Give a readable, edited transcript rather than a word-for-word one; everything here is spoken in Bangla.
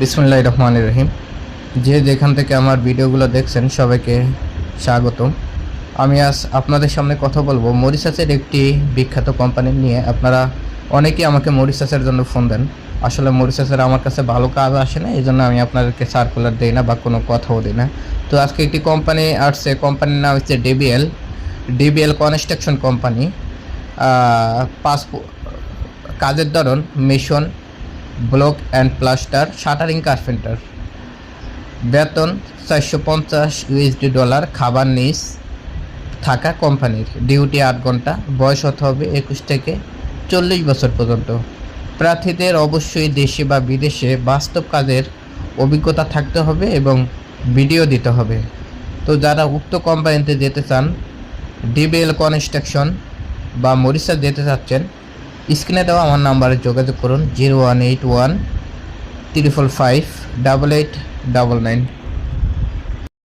বিসমিল্লাহির রহমানির রহিম। যে যেখান থেকে আমার ভিডিওগুলো দেখছেন সবাইকে স্বাগতম। আমি আজ আপনাদের সামনে কথা বলবো মরিশাসের একটি বিখ্যাত কোম্পানি নিয়ে। আপনারা অনেকেই আমাকে মরিশাসের জন্য ফোন দেন। আসলে মরিশাসের আমার কাছে ভালো কাজ আসে না, এই জন্য আমি আপনাদেরকে সার্কুলার দিই না বা কোনো কথাও দিই না। তো আজকে একটি কোম্পানি আসছে, কোম্পানির নাম হচ্ছে ডিবিএল কনস্ট্রাকশন কোম্পানি। কাজের ধরন mission, block and plaster, shuttering, carpenter. বেতন $450, খাবার নিস থাকা কোম্পানির। ডিউটি 8 ঘন্টা। বয়স হতে হবে 21 থেকে 40 বছর পর্যন্ত। প্রার্থীদের অবশ্যই দেশে বা বিদেশে বাস্তব কাজের অভিজ্ঞতা থাকতে হবে এবং ভিডিও দিতে হবে। তো যারা উক্ত কোম্পানিতে যেতে চান, ডিবিএল কনস্ট্রাকশন বা মরিশাস যেতে চাচ্ছেন, স্ক্রিনে দেওয়া আমার নাম্বারে যোগাযোগ করুন 0181 345 8899।